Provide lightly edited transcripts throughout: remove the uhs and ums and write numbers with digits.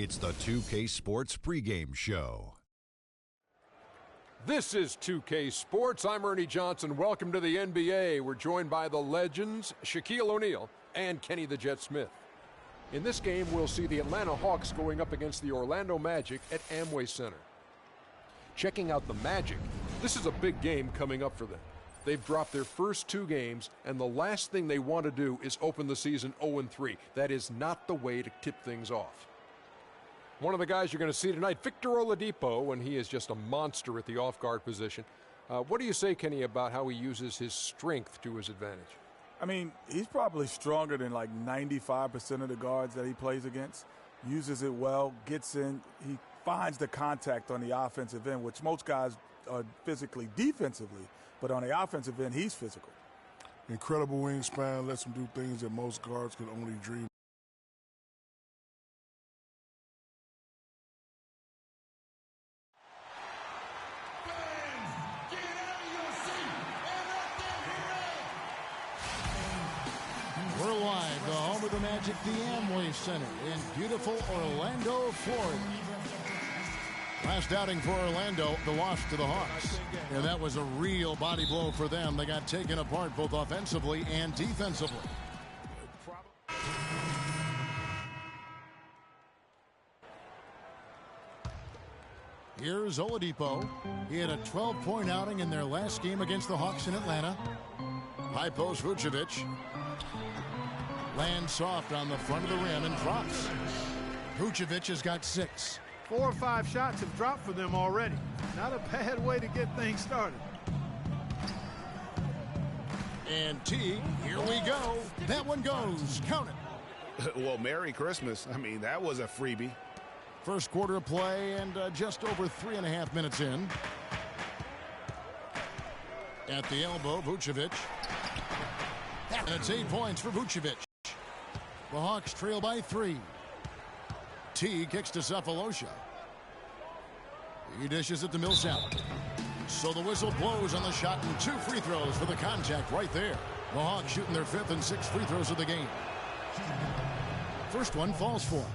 It's the 2K Sports pregame show. This is 2K Sports. I'm Ernie Johnson. Welcome to the NBA. We're joined by the legends Shaquille O'Neal and Kenny the Jet Smith. In this game, we'll see the Atlanta Hawks going up against the Orlando Magic at Amway Center. Checking out the Magic, this is a big game coming up for them. They've dropped their first two games, and the last thing they want to do is open the season 0-3. That is not the way to tip things off. One of the guys you're going to see tonight, Victor Oladipo, and he is just a monster at the off-guard position. What do you say, Kenny, about how he uses his strength to his advantage? I mean, he's probably stronger than like 95% of the guards that he plays against. Uses it well, gets in. He finds the contact on the offensive end, which most guys are physically defensively, but on the offensive end, he's physical. Incredible wingspan, lets him do things that most guards could only dream. We're live, the home of the Magic, the Amway Center in beautiful Orlando, Florida. Last outing for Orlando, the loss to the Hawks. And that was a real body blow for them. They got taken apart both offensively and defensively. Here's Oladipo. He had a 12-point outing in their last game against the Hawks in Atlanta. High post Vucevic. Lands soft on the front of the rim and drops. Vucevic has got 6. 4 or 5 shots have dropped for them already. Not a bad way to get things started. And Teague, here we go. That one goes. Count it. Well, Merry Christmas. I mean, that was a freebie. First quarter of play and just over 3.5 minutes in. At the elbow, Vucevic. And it's 8 points for Vucevic. The Hawks trail by 3. Teague kicks to Cephalosha. He dishes it to Millsap. So the whistle blows on the shot and 2 free throws for the contact right there. The Hawks shooting their 5th and 6th free throws of the game. First one falls for him.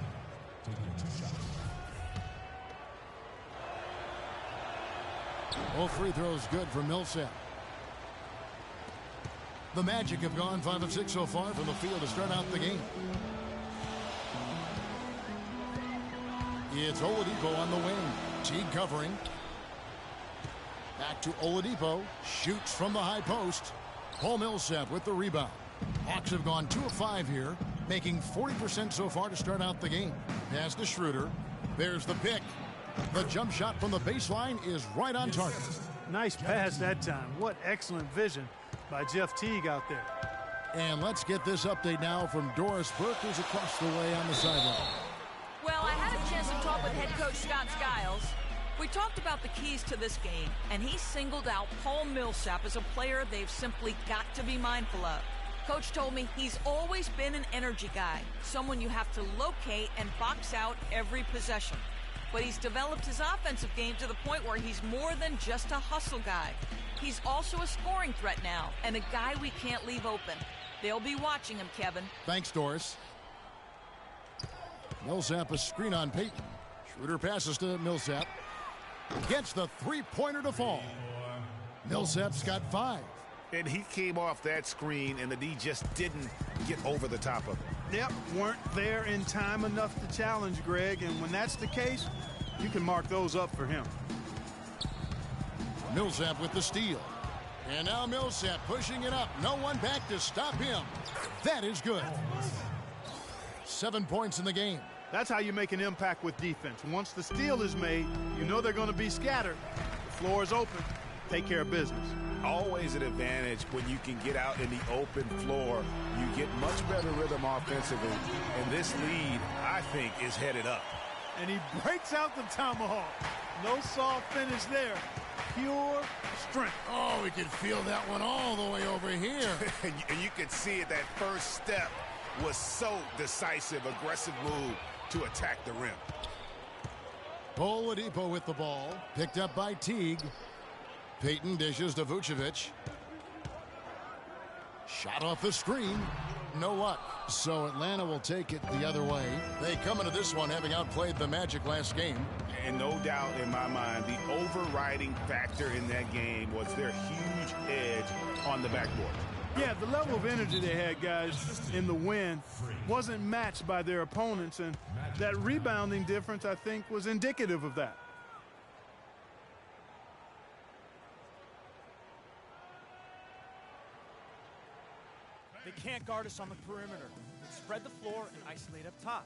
Both free throws good for Millsap. The Magic have gone 5 of 6 so far from the field to start out the game. It's Oladipo on the wing. Teague covering. Back to Oladipo. Shoots from the high post. Paul Millsap with the rebound. Hawks have gone 2 of 5 here, making 40% so far to start out the game. Pass to Schroeder. There's the pick. The jump shot from the baseline is right on target. Nice pass that time. What excellent vision by Jeff Teague out there. And let's get this update now from Doris Burke, who's across the way on the sideline. Well, I had a chance to talk with head coach Scott Skiles. We talked about the keys to this game, and he singled out Paul Millsap as a player they've simply got to be mindful of. Coach told me he's always been an energy guy, someone you have to locate and box out every possession. But he's developed his offensive game to the point where he's more than just a hustle guy. He's also a scoring threat now, and a guy we can't leave open. They'll be watching him, Kevin. Thanks, Doris. Millsap a screen on Payton. Schroeder passes to Millsap. Gets the three-pointer to fall. Millsap's got 5. And he came off that screen, and the D just didn't get over the top of it. Yep, weren't there in time enough to challenge Greg, and when that's the case, you can mark those up for him. Millsap with the steal. And now Millsap pushing it up. No one back to stop him. That is good. 7 points in the game. That's how you make an impact with defense. Once the steal is made, you know they're going to be scattered. The floor is open. Take care of business. Always an advantage when you can get out in the open floor. You get much better rhythm offensively. And this lead, I think, is headed up. And he breaks out the tomahawk. No soft finish there. Pure strength. Oh, we can feel that one all the way over here. And you can see it, that first step was so decisive, aggressive move to attack the rim. Oladipo with the ball. Picked up by Teague. Payton dishes to Vucevic. Shot off the screen. No luck. So Atlanta will take it the other way. They come into this one having outplayed the Magic last game. And no doubt in my mind, the overriding factor in that game was their huge edge on the backboard. Yeah, the level of energy they had, guys, in the win wasn't matched by their opponents, and that rebounding difference, I think, was indicative of that. They can't guard us on the perimeter. Spread the floor and isolate up top.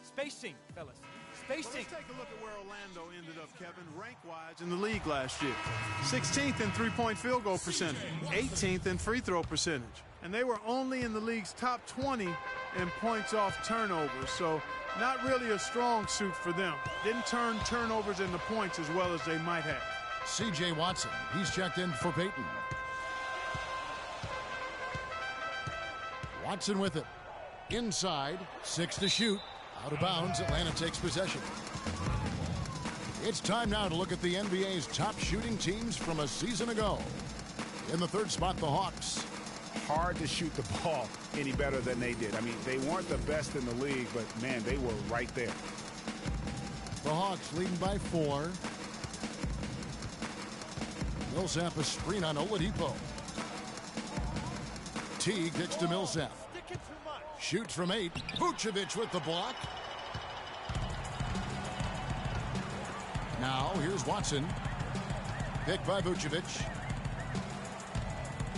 Spacing, fellas. Spacing. Well, let's take a look at where Orlando ended up, Kevin, rank-wise in the league last year. 16th in three-point field goal percentage, 18th in free throw percentage. And they were only in the league's top 20 in points off turnovers, so not really a strong suit for them. Didn't turn turnovers into points as well as they might have. C.J. Watson, he's checked in for Peyton. Watson with it. Inside, 6 to shoot. Out of bounds, Atlanta takes possession. It's time now to look at the NBA's top shooting teams from a season ago. In the third spot, the Hawks. Hard to shoot the ball any better than they did. I mean, they weren't the best in the league, but, man, they were right there. The Hawks leading by 4. Millsap a screen on Oladipo. T gets to Millsap. Shoots from 8. Vucevic with the block. Now here's Watson. Picked by Vucevic.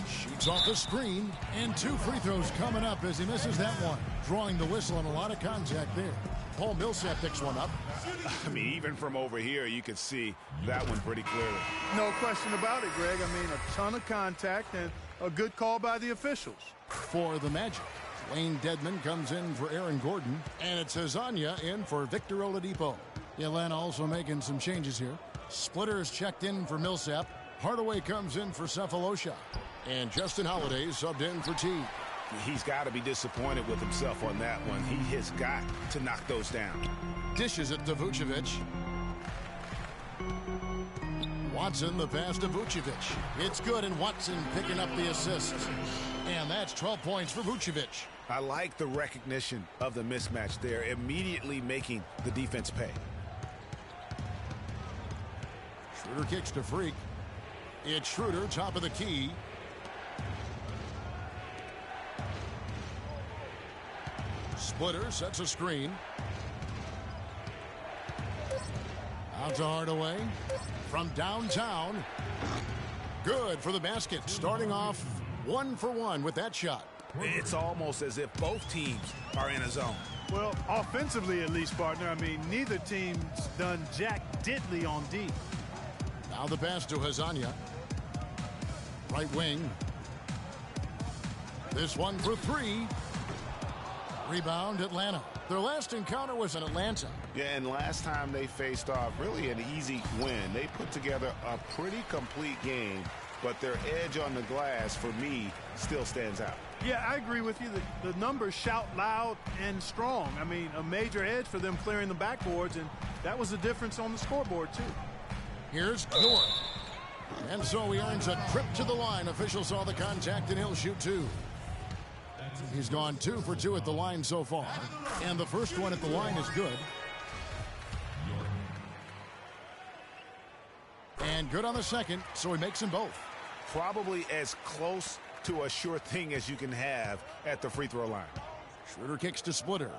Shoots off the screen. And 2 free throws coming up as he misses that one. Drawing the whistle and a lot of contact there. Paul Millsap picks one up. I mean, even from over here, you could see that one pretty clearly. No question about it, Greg. I mean, a ton of contact and a good call by the officials. For the Magic, Wayne Dedmon comes in for Aaron Gordon, and it's Hezonja in for Victor Oladipo. Atlanta also making some changes here. Splitter is checked in for Millsap. Hardaway comes in for Cephalosha. And Justin Holiday subbed in for T. He's got to be disappointed with himself on that one. He has got to knock those down. Dishes it to Vucevic. Watson, the pass to Vucevic. It's good, and Watson picking up the assist. And that's 12 points for Vucevic. I like the recognition of the mismatch there, immediately making the defense pay. Schroeder kicks to Freak. It's Schroeder, top of the key. Splitter sets a screen. Out to Hardaway. From downtown. Good for the basket. Starting off 1 for 1 with that shot. It's almost as if both teams are in a zone. Well, offensively at least, partner. I mean, neither team's done jack diddly on D. Now the pass to Hezonja. Right wing. This one for 3. Rebound, Atlanta. Their last encounter was in Atlanta. Yeah, and last time they faced off, really an easy win. They put together a pretty complete game, but their edge on the glass, for me, still stands out. Yeah, I agree with you. The numbers shout loud and strong. I mean, a major edge for them clearing the backboards, and that was the difference on the scoreboard, too. Here's Noor. And so he earns a trip to the line. Officials saw the contact, and he'll shoot 2. He's gone 2 for 2 at the line so far. And the first one at the line is good. And good on the second, so he makes them both. Probably as close to a sure thing as you can have at the free throw line. Schroeder kicks to Splitter.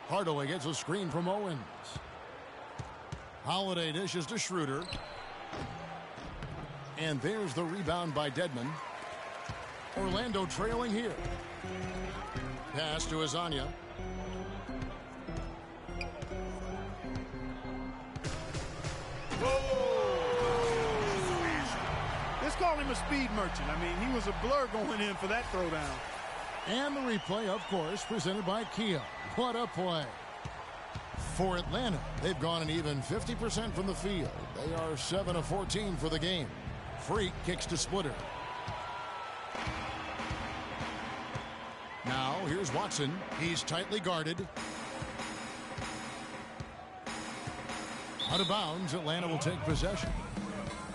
Hardaway gets a screen from Owens. Holiday dishes to Schroeder. And there's the rebound by Dedmon. Orlando trailing here. Pass to Hezonja. Let's call him a speed merchant. I mean, he was a blur going in for that throwdown. And the replay, of course, presented by Kia. What a play. For Atlanta, they've gone an even 50% from the field. They are 7 of 14 for the game. Freak kicks to Splitter. Now, here's Watson. He's tightly guarded. Out of bounds, Atlanta will take possession.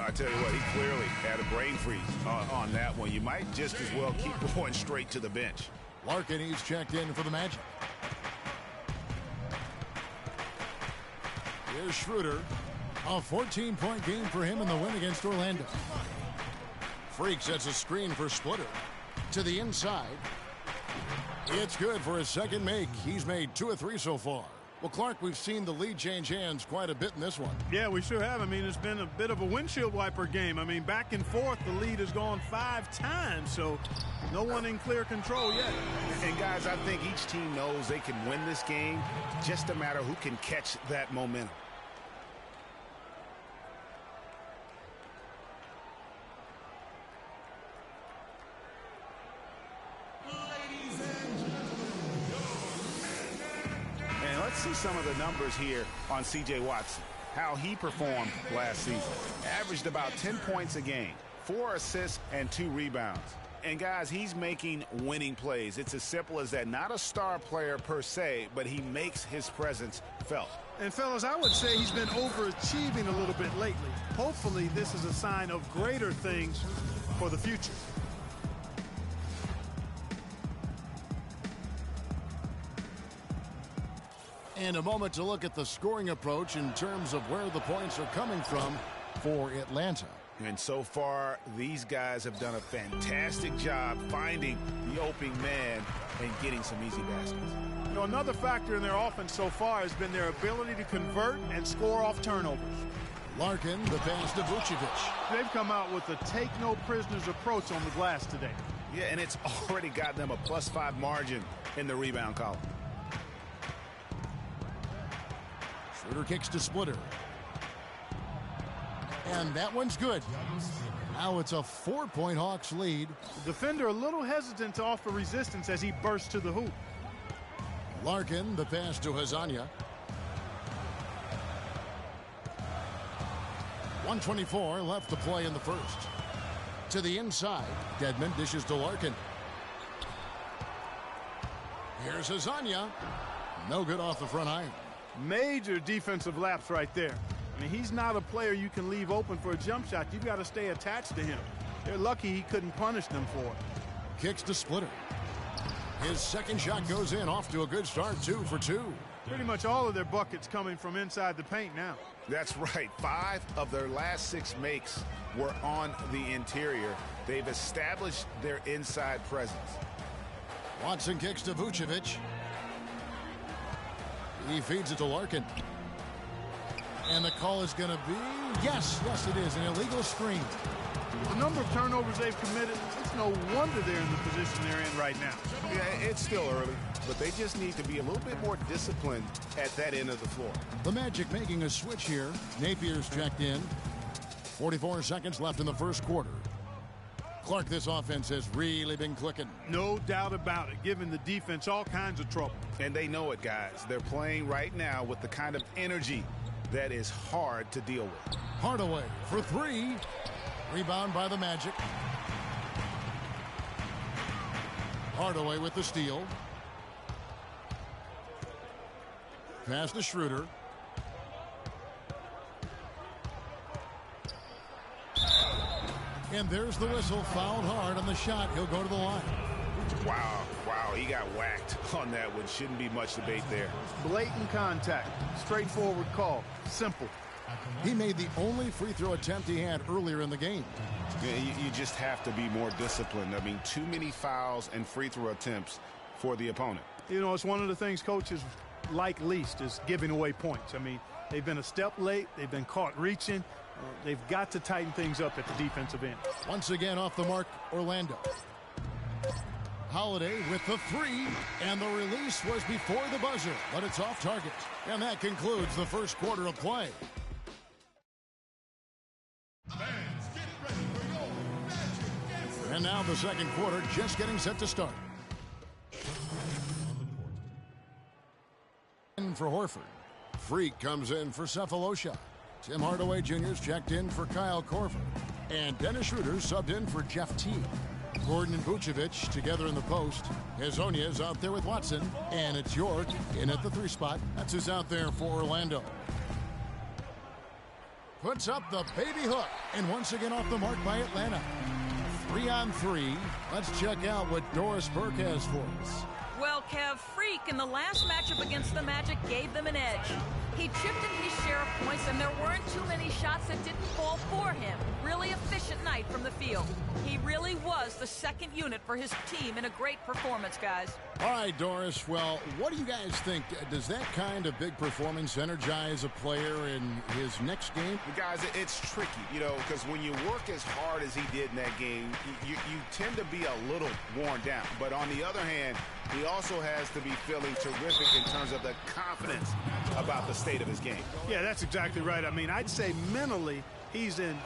I tell you what, he clearly had a brain freeze on that one. You might just as well keep going straight to the bench. Larkin, he's checked in for the Magic. Here's Schroeder. A 14-point game for him in the win against Orlando. Freak sets a screen for Splitter. To the inside. It's good for his second make. He's made 2 of 3 so far. Well, Clark, we've seen the lead change hands quite a bit in this one. Yeah, we sure have. I mean, it's been a bit of a windshield wiper game. I mean, back and forth, the lead has gone 5 times, so no one in clear control yet. And, guys, I think each team knows they can win this game. Just a matter who can catch that momentum. See some of the numbers here on C.J. Watson, how he performed last season. Averaged about 10 points a game, 4 assists and 2 rebounds. And guys, he's making winning plays. It's as simple as that. Not a star player per se, but he makes his presence felt. And fellas, I would say he's been overachieving a little bit lately. Hopefully this is a sign of greater things for the future. And a moment to look at the scoring approach in terms of where the points are coming from for Atlanta. And so far, these guys have done a fantastic job finding the opening man and getting some easy baskets. You know, another factor in their offense so far has been their ability to convert and score off turnovers. Larkin, the pass to Vucevic. They've come out with a take-no-prisoners approach on the glass today. Yeah, and it's already gotten them a +5 margin in the rebound column. Schroeder kicks to Splitter. And that one's good. Now it's a 4-point Hawks lead. The defender a little hesitant to offer resistance as he bursts to the hoop. Larkin, the pass to Hazanya. 1:24 left to play in the first. To the inside, Dedmon dishes to Larkin. Here's Hazanya. No good off the front iron. Major defensive lapse right there. I mean, he's not a player you can leave open for a jump shot. You've got to stay attached to him. They're lucky he couldn't punish them for it. Kicks to Splitter. His second shot goes in, off to a good start, 2 for 2. Pretty much all of their buckets coming from inside the paint now. That's right. 5 of their last 6 makes were on the interior. They've established their inside presence. Watson kicks to Vucevic. He feeds it to Larkin. And the call is going to be, yes, it is, an illegal screen. The number of turnovers they've committed, it's no wonder they're in the position they're in right now. Yeah, it's still early, but they just need to be a little bit more disciplined at that end of the floor. The Magic making a switch here. Napier's checked in. 44 seconds left in the first quarter. Clark, this offense has really been clicking. No doubt about it, giving the defense all kinds of trouble. And they know it, guys. They're playing right now with the kind of energy that is hard to deal with. Hardaway for 3. Rebound by the Magic. Hardaway with the steal. Pass to Schroeder. And there's the whistle. Fouled hard on the shot. He'll go to the line. Wow, he got whacked on that one. Shouldn't be much debate there. Blatant contact. Straightforward call. Simple. He made the only free throw attempt he had earlier in the game. Yeah, you just have to be more disciplined. I mean, too many fouls and free throw attempts for the opponent. You know, it's one of the things coaches like least is giving away points. I mean, they've been a step late. They've been caught reaching. They've got to tighten things up at the defensive end. Once again off the mark, Orlando. Holiday with the 3, and the release was before the buzzer, but it's off target. And that concludes the first quarter of play. And now the second quarter just getting set to start. In for Horford. Freak comes in for Cephalosha. Tim Hardaway Jr.'s checked in for Kyle Korver. And Dennis Schroeder subbed in for Jeff Teague. Gordon and Vucevic together in the post. Hazonya's out there with Watson. And it's York in at the 3 spot. That's who's out there for Orlando. puts up the baby hook. And once again off the mark by Atlanta. 3-on-3. Let's check out what Doris Burke has for us. Well, Kev, Freak in the last matchup against the Magic gave them an edge. He chipped in his share of points, and there weren't too many shots that didn't fall for him. Really efficient night from the field. He really was the second unit for his team in a great performance, guys. All right, Doris. Well, what do you guys think? Does that kind of big performance energize a player in his next game? Guys, it's tricky, because when you work as hard as he did in that game, you tend to be a little worn down. But on the other hand, he also has to be feeling terrific in terms of the confidence about the state of his game. Yeah, that's exactly right. I mean, I'd say mentally he's in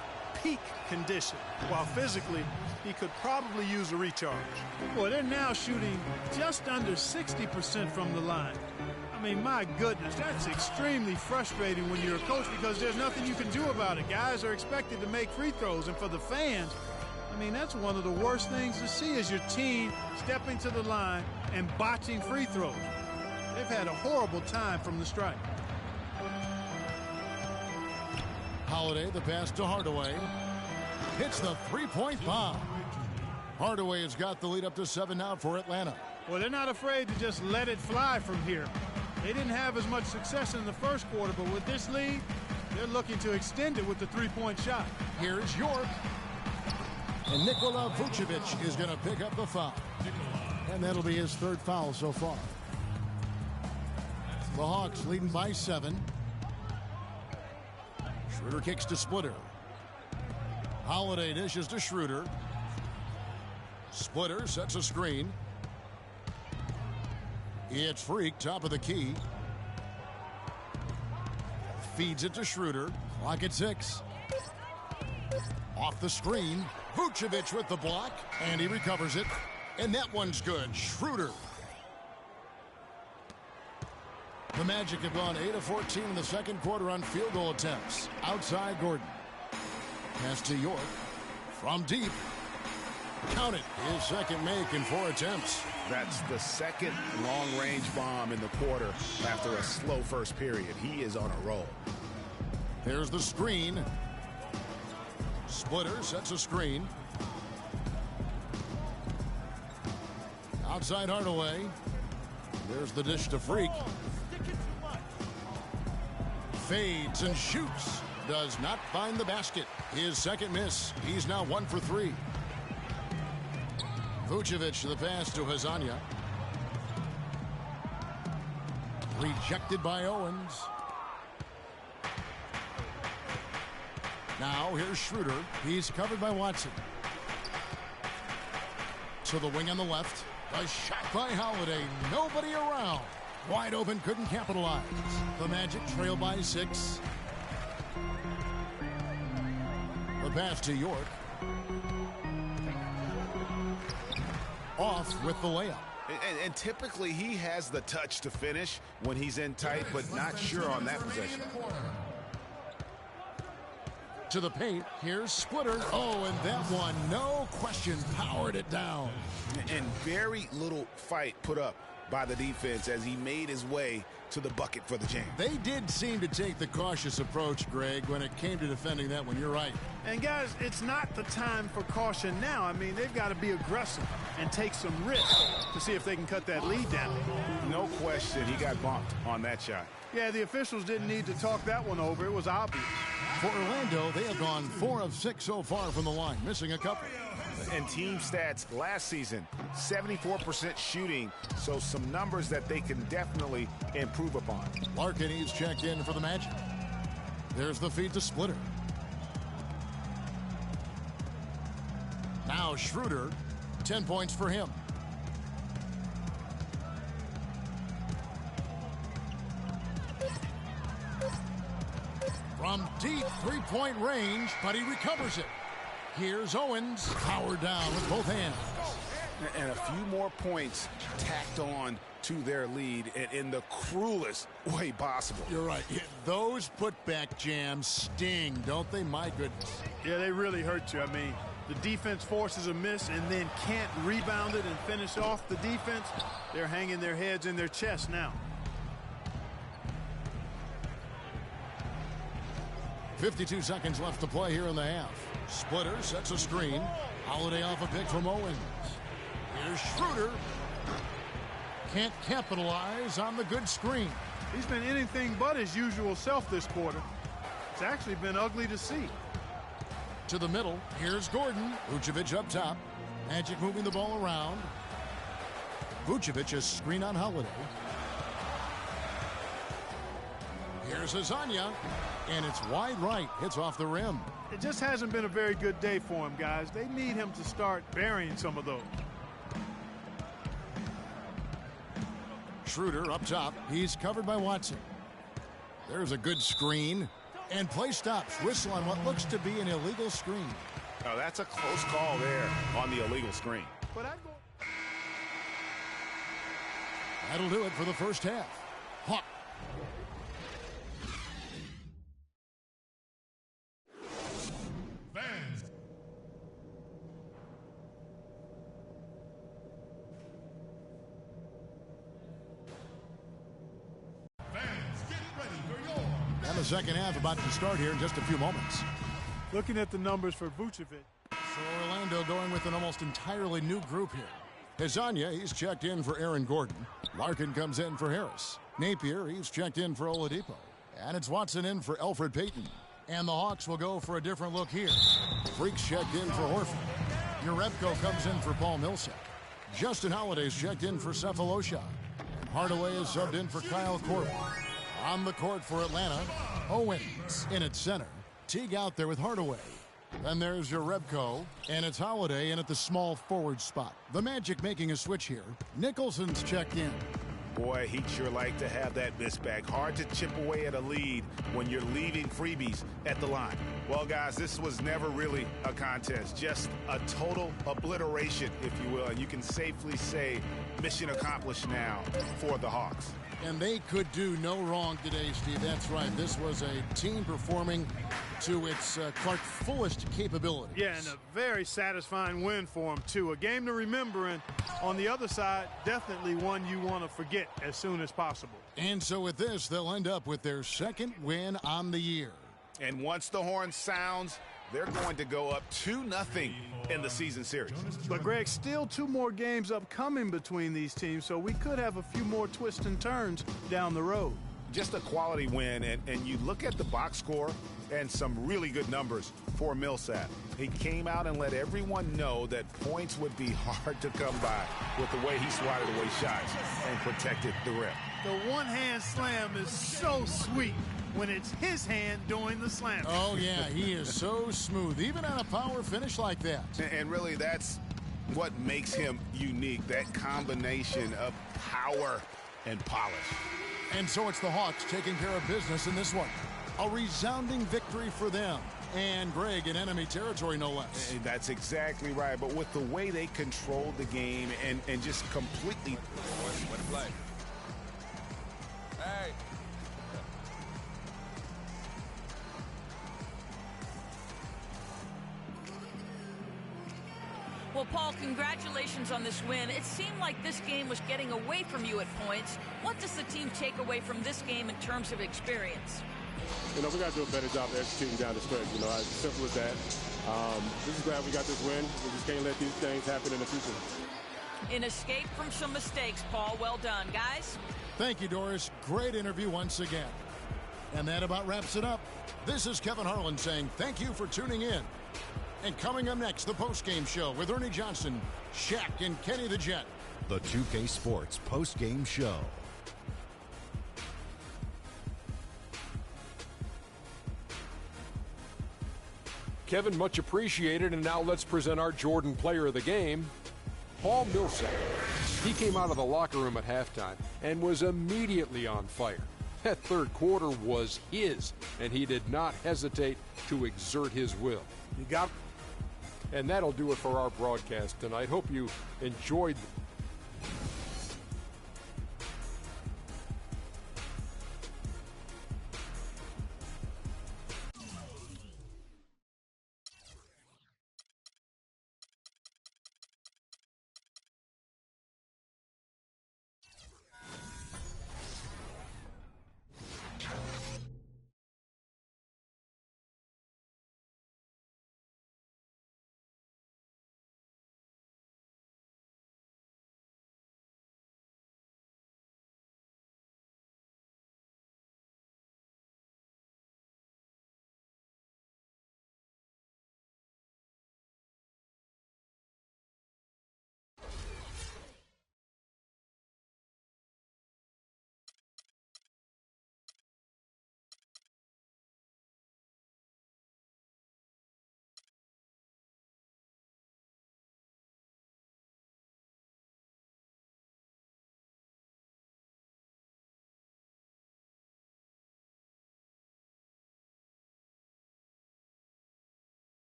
peak condition, while physically he could probably use a recharge. Boy, they're now shooting just under 60% from the line. I mean, my goodness, that's extremely frustrating when you're a coach because there's nothing you can do about it. Guys are expected to make free throws, and for the fans, I mean, that's one of the worst things to see is your team stepping to the line and botching free throws. They've had a horrible time from the strike. Holiday, the pass to Hardaway. Hits the three-point bomb. Hardaway has got the lead up to 7 now for Atlanta. Well, they're not afraid to just let it fly from here. They didn't have as much success in the first quarter, but with this lead, they're looking to extend it with the three-point shot. Here's York. And Nikola Vucevic is going to pick up the foul. And that'll be his third foul so far. The Hawks leading by 7. Schroeder kicks to Splitter. Holiday dishes to Schroeder. Splitter sets a screen. It's Freak, top of the key. Feeds it to Schroeder. Clock at 6. Off the screen. Vucevic with the block. And he recovers it. And that one's good. Schroeder. The Magic have gone 8 of 14 in the second quarter on field goal attempts. Outside Gordon. Pass to York. From deep. Count it. His second make in 4 attempts. That's the second long-range bomb in the quarter after a slow first period. He is on a roll. There's the screen. Splitter sets a screen. Outside Hardaway. There's the dish to Freak. Fades and shoots. Does not find the basket. His second miss. He's now 1 for 3. Vucevic the pass to Hazanya. Rejected by Owens. Now here's Schroeder. He's covered by Watson. To the wing on the left. A shot by Holiday. Nobody around. Wide open, couldn't capitalize. The Magic trail by 6. The pass to York. Off with the layup. And typically he has the touch to finish when he's in tight, but not sure on that possession. To the paint. Here's Splitter. Oh, and that one, no question, powered it down. And very little fight put up by the defense as he made his way to the bucket for the jam. They did seem to take the cautious approach, Greg, when it came to defending that one. You're right. And guys, it's not the time for caution now. I mean, they've got to be aggressive and take some risks to see if they can cut that lead down. No question, he got bumped on that shot. Yeah, the officials didn't need to talk that one over. It was obvious. For Orlando, they have gone 4 of 6 so far from the line, missing a couple. And team stats last season, 74% shooting, so some numbers that they can definitely improve upon. Larkin, he's checked in for the Magic. There's the feed to Splitter. Now Schroeder, 10 points for him. From deep three-point range, but he recovers it. Here's Owens, powered down with both hands. And a few more points tacked on to their lead in the cruelest way possible. You're right. Those putback jams sting, don't they? My goodness. Yeah, they really hurt you. I mean, the defense forces a miss and then can't rebound it and finish off the defense. They're hanging their heads in their chest now. 52 seconds left to play here in the half. Splitter sets a screen. Holiday off a pick from Owens. Here's Schroeder. Can't capitalize on the good screen. He's been anything but his usual self this quarter. It's actually been ugly to see. To the middle. Here's Gordon. Vucevic up top. Magic moving the ball around. Vucevic a screen on Holiday. Here's Azania. And it's wide right. Hits off the rim. It just hasn't been a very good day for him, guys. They need him to start burying some of those. Schroeder up top. He's covered by Watson. There's a good screen. And play stops. Whistle on what looks to be an illegal screen. Oh, that's a close call there on the illegal screen. But I'd go. That'll do it for the first half. Hawk. Fans. Get ready for your. And the second half about to start here in just a few moments. Looking at the numbers for Vucevic. So Orlando going with an almost entirely new group here. Hezonja, he's checked in for Aaron Gordon. Larkin comes in for Harris. Napier, he's checked in for Oladipo. And it's Watson in for Elfrid Payton. And the Hawks will go for a different look here. Freaks checked in for Horford. Jerebko comes in for Paul Millsap. Justin Holiday's checked in for Cephalosha. Hardaway is subbed in for Kyle Korver. On the court for Atlanta, Owens in at center. Teague out there with Hardaway. Then there's Jerebko, and it's Holiday in at the small forward spot. The Magic making a switch here. Nicholson's checked in. Boy, he'd sure like to have that miss back. Hard to chip away at a lead when you're leaving freebies at the line. Well, guys, this was never really a contest. Just a total obliteration, if you will. And you can safely say mission accomplished now for the Hawks. And they could do no wrong today, Steve. That's right. This was a team performing to its Clark fullest capabilities. Yeah, and a very satisfying win for him, too. A game to remember, and on the other side, definitely one you want to forget as soon as possible. And so with this, they'll end up with their second win on the year. And once the horn sounds, they're going to go up 2-0 in the season series. But, Greg, still 2 more games upcoming between these teams, so we could have a few more twists and turns down the road. Just a quality win, and you look at the box score and some really good numbers for Millsap. He came out and let everyone know that points would be hard to come by with the way he swatted away shots and protected the rim. The one-hand slam is so sweet when it's his hand doing the slam. Oh, yeah, he is so smooth, even on a power finish like that. And really, that's what makes him unique, that combination of power and polish. And so it's the Hawks taking care of business in this one. A resounding victory for them. And, Greg, in enemy territory, no less. And that's exactly right. But with the way they controlled the game and just completely... What a play. Hey. Well, Paul, congratulations on this win. It seemed like this game was getting away from you at points. What does the team take away from this game in terms of experience? We got to do a better job of executing down the stretch. As simple as that. Just glad we got this win. We just can't let these things happen in the future. An escape from some mistakes, Paul. Well done, guys. Thank you, Doris. Great interview once again. And that about wraps it up. This is Kevin Harlan saying thank you for tuning in. And coming up next, the postgame show with Ernie Johnson, Shaq, and Kenny the Jet. The 2K Sports postgame show. Kevin, much appreciated. And now let's present our Jordan player of the game, Paul Millsap. He came out of the locker room at halftime and was immediately on fire. That third quarter was his, and he did not hesitate to exert his will. And that'll do it for our broadcast tonight. Hope you enjoyed